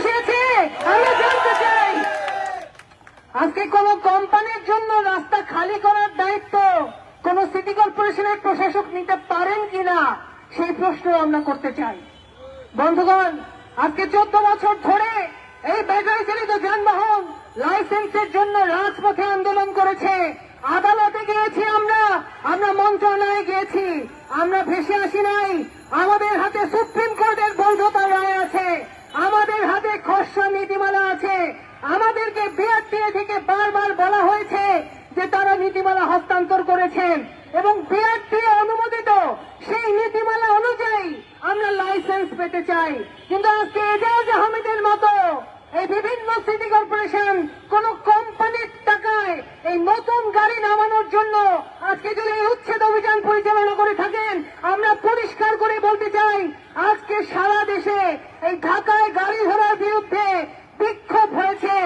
বসিয়েছে? আমরা জানতে চাই। আজকে কোন কোম্পানির জন্য রাস্তা খালি করার দায়িত্ব কোন সিটি কর্পোরেশনের প্রশাসক নিতে পারেন কিনা সেই প্রশ্ন আমরা করতে চাই। বন্ধুগণ, আজকে 14 বছর ধরে এই ব্যাটারি চালিত যানবাহন লাইসেন্সের জন্য রাজপথে আন্দোলন করেছে। আদালতে গিয়েছি, আমরা মন্ত্রণালয়ে গিয়েছি, আমরা ভেসে আসি নাই। আমাদের হাতে সুপ্রিম কোর্টের বৈধতার রায় আছে, আমাদের হাতে খসড়া নীতিমালা আছে। আমাদেরকে বিআরটিএ থেকে বারবার বলা হয়েছে যে তারা নীতিমালা হস্তান্তর করেছেন এবং বিআরটিএ অনুমোদিত সেই নীতিমালা অনুযায়ী আমরা লাইসেন্স পেতে চাই। কিন্তু আজকে এজাজ আহমেদের মতো এই বিভিন্ন সিটি কর্পোরেশন কোন কোম্পানির টাকায় এই নতুন গাড়ি নামানোর জন্য আজকে যদি এই উচ্ছেদ অভিযান পরিচালনা করে থাকেন, আমরা পরিষ্কার করে বলতে চাই আজকে সারা দেশে এই ঢাকায় গাড়ি ধরার বিরুদ্ধে বিক্ষোভ হয়েছে।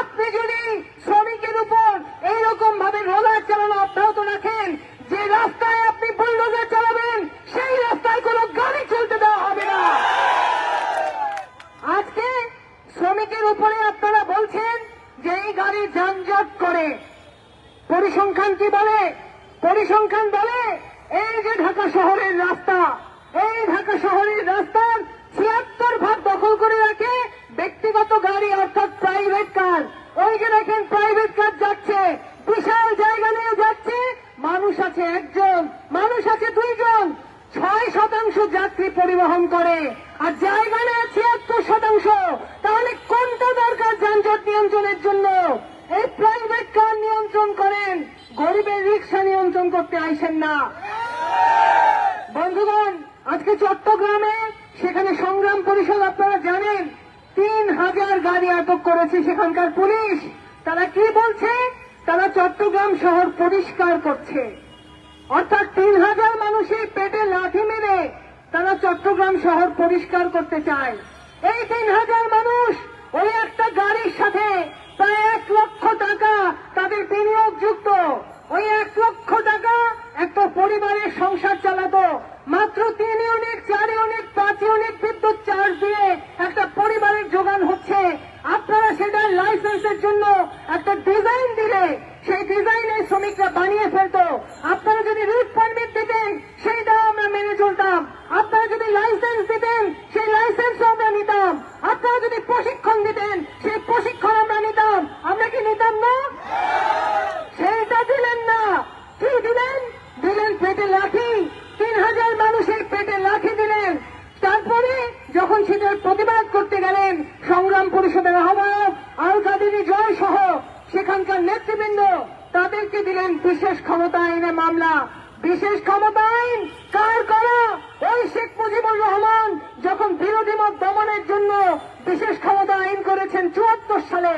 আপনি যদি শ্রমিকের উপর এইরকম ভাবে রোলার চালানো অব্যাহত রাখেন, যে রাস্তায় আপনি বুলডোজার চালাবেন সেই রাস্তায় কোনো গাড়ি চলতে দেওয়া হবে না। আজকে শ্রমিকের উপরে আপনারা বলছেন যে এই গাড়ি যানজট করে। পরিসংখ্যান কি বলে? পরিসংখ্যান বলে এই যে ঢাকা শহরের রাস্তা, এই ঢাকা শহরের রাস্তার 76% দখল করে রাখে ব্যক্তিগত গাড়ি, অর্থাৎ প্রাইভেট কার। ওই যে দেখেন প্রাইভেট কার যাচ্ছে, বিশাল জায়গা নিয়ে যাচ্ছে, মানুষ আছে একজন, মানুষ আছে দুইজন, 6% যাত্রী পরিবহন করে, আর জায়গা নেয় 76%। তাহলে কোনটা দরকার যানজট নিয়ন্ত্রণের জন্য? এই প্রাইভেট কার নিয়ন্ত্রণ করেন, গরিবের রিক্সা নিয়ন্ত্রণ করতে আইসেন না। বন্ধুগণ, আজকে চট্টগ্রামে সেখানে সংগ্রাম পরিষদ আপনারা জানেন 3000 গাড়ি আটক করেছে সেখানকার পুলিশ। তারা কি বলছে? তারা চট্টগ্রাম শহর পরিষ্কার করছে, অর্থাৎ 3000 মানুষের পেটে লাথি মেরে তারা চট্টগ্রাম শহর পরিষ্কার করতে চায়। এই 3000 মানুষ ওই একটা গাড়ির সাথে প্রায় 1 লক্ষ টাকা তাদের বিনিয়োগ যুক্ত। ওই 1 লক্ষ টাকা একটা পরিবারের সংসার চালাতো। মাত্র 3 ইউনিট, 4 ইউনিট, 5 ইউনিট বিদ্যুৎ চার্জ দিয়ে একটা পরিবারের যোগান হচ্ছে। আপনারা সেটা লাইসেন্সের জন্য একটা ডিজাইন দিলে সেই ডিজাইনে শ্রমিকরা বানিয়ে ফেলতো। আপনারা যদি রুট পারমিট দিতেন সেইটাও আমরা মেনে চলতাম। আপনারা যদি লাইসেন্স দিতেন সেই লাইসেন্সও আমরা নিতাম। আপনারা যদি প্রশিক্ষণ দিতেন সেই প্রশিক্ষণ আমরা নিতাম। আমরা কি নিতাম না? সেইটা দিলেন না। কি দিলেন? দিলেন পেটে লাঠি। 3000 মানুষের পেটে লাঠি দিলেন। তারপরে যখন সেটার প্রতিবাদ করতে গেলেন, সংগ্রাম পরিষদের আহ্বায়ক আল কাদেরী জয় সহ সেখানকার নেতৃবৃন্দ তাদেরকে দিলেন বিশেষ ক্ষমতা আইনে মামলা। বিশেষ ক্ষমতা আইন কার করা? ওই শেখ মুজিবুর রহমান যখন বিরোধী মত দমনের জন্য বিশেষ ক্ষমতা আইন করেছেন 74 সালে।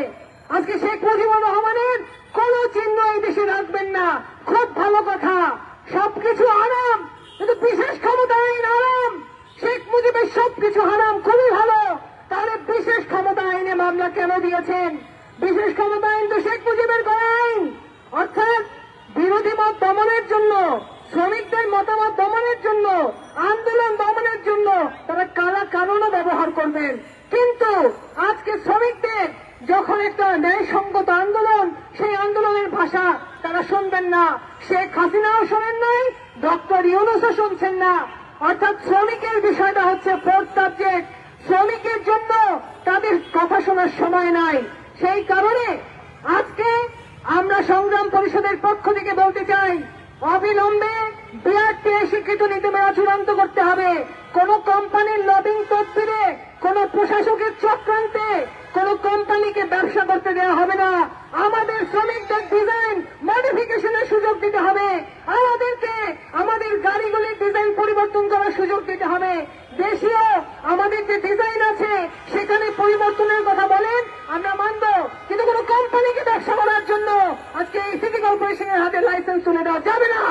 আজকে শেখ মুজিবুর রহমানের কোন চিহ্ন এই দেশে রাখবেন না, খুব ভালো কথা। সবকিছু আরাম, কিন্তু বিশেষ ক্ষমতা আইন আরাম। শেখ মুজিবের সবকিছু হারাম, খুবই ভালো। তাহলে বিশেষ ক্ষমতা আইনে মামলা কেন দিয়েছেন? বিশেষ ক্ষমতা আইন তো শেখ মুজিবের করা আইন, অর্থাৎ বিরোধী মত দমনের জন্য, শ্রমিকদের মতামত দমনের জন্য, আন্দোলন দমনের জন্য তারা কারা কানুনও ব্যবহার করবেন। কিন্তু আজকে শ্রমিকদের যখন একটা ন্যায়সঙ্গত আন্দোলন, সেই আন্দোলনের ভাষা তারা শুনবেন না। শেখ হাসিনাও শোনেন নাই, ডক্টর ইউনূসও শুনছেন না। অর্থাৎ শ্রমিকের বিষয়টা হচ্ছে ফোর্থ সাবজেক্ট। শ্রমিকের জন্য তাদের কথা শোনার সময় নাই। সেই কারণে আজকে আমরা সংগ্রাম পরিষদের পক্ষ থেকে বলতে চাই, অবিলম্বে বিআরটিএ স্বীকৃত নীতিমালা চূড়ান্ত করতে হবে। কোন কোম্পানির লবিং তদবিরে, কোন প্রশাসকের চক্রান্তে কোন কোম্পানিকে ব্যবসা করতে দেওয়া হবে না। আমাদের শ্রমিকদের ডিজাইন মডিফিকেশনের সুযোগ দিতে হবে। আমাদেরকে আমাদের গাড়িগুলির ডিজাইন পরিবর্তন করার সুযোগ দিতে হবে। দেশীয় আমাদের যে ডিজাইন আছে সেখানে পরিবর্তনের কথা বলেন, আমরা মানব, কিন্তু কোন কোম্পানিকে ব্যবসা করার জন্য আজকে এই সিটি কর্পোরেশনের হাতে লাইসেন্স তুলে দেওয়া যাবে না।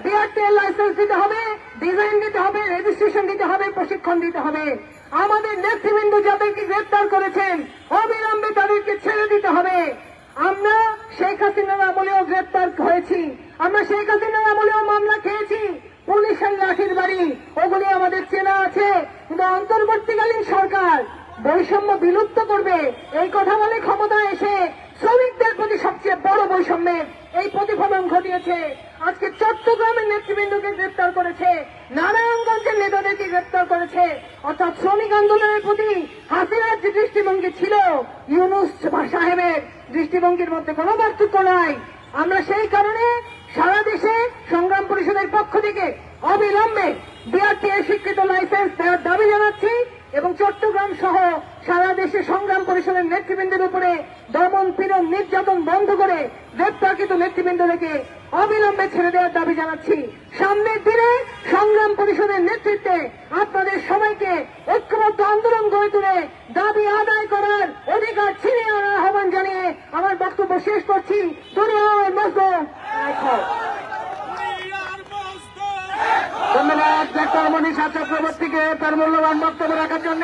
বিআরটিএ লাইসেন্স দিতে হবে, ডিজাইন দিতে হবে, রেজিস্ট্রেশন দিতে হবে, প্রশিক্ষণ দিতে হবে। আমাদের নেতৃবৃন্দ যাদেরকে গ্রেপ্তার করেছেন অবিলম্বে তাদেরকে ছেড়ে দিতে হবে। আমরা শেখ হাসিনার আমলেও গ্রেপ্তার হয়েছি, আমরা শেখ হাসিনার আমলেও মামলা খেয়েছি। পুলিশের লাঠির বাড়ি ওগুলি আমাদের চেনা আছে, কিন্তু অন্তর্বর্তীকালীন সরকার বৈষম্য বিলুপ্ত করবে এই কথা বলে ক্ষমতায় এসে শ্রমিকদের প্রতি সবচেয়ে বড় বৈষম্যের এই প্রতিফলন ঘটিয়েছে। আজকে চট্টগ্রামের নেতৃবৃন্দকে গ্রেপ্তার করেছে, নারায়ণগঞ্জের নেতাদেরকে গ্রেপ্তার করেছে। অর্থাৎ শ্রমিক আন্দোলনের প্রতি হাসিনার যে দৃষ্টিভঙ্গি ছিল, ইউনূস সাহেবের দৃষ্টিভঙ্গির মধ্যে কোনো পার্থক্য নাই। আমরা সেই কারণে সারা দেশে সংগ্রাম পরিষদের পক্ষ থেকে অবিলম্বে বিআরটিএ স্বীকৃত লাইসেন্স দেওয়ার দাবি জানাচ্ছি এবং চট্টগ্রাম সহ সারা দেশে সংগ্রাম পরিষদের নেতৃবৃন্দের উপরে দমন পীড়ন নির্যাতন বন্ধ করে গ্রেপ্তারকৃত নেতৃবৃন্দকে অবিলম্বে ছেড়ে দেওয়ার দাবি জানাচ্ছি। সামনের দিনে সংগ্রাম পরিষদের নেতৃত্বে আপনাদের সবাইকে ঐক্যবদ্ধ আন্দোলন গড়ে তুলে দাবি আদায় করার অধিকার ছিনিয়ে আনার আহ্বান জানিয়ে আমার বক্তব্য শেষ করছি। দুনিয়ার মজলুম ধন্যবাদ ডাক্তার মনীষা চক্রবর্তীকে তার মূল্যবান বক্তব্য রাখার জন্য।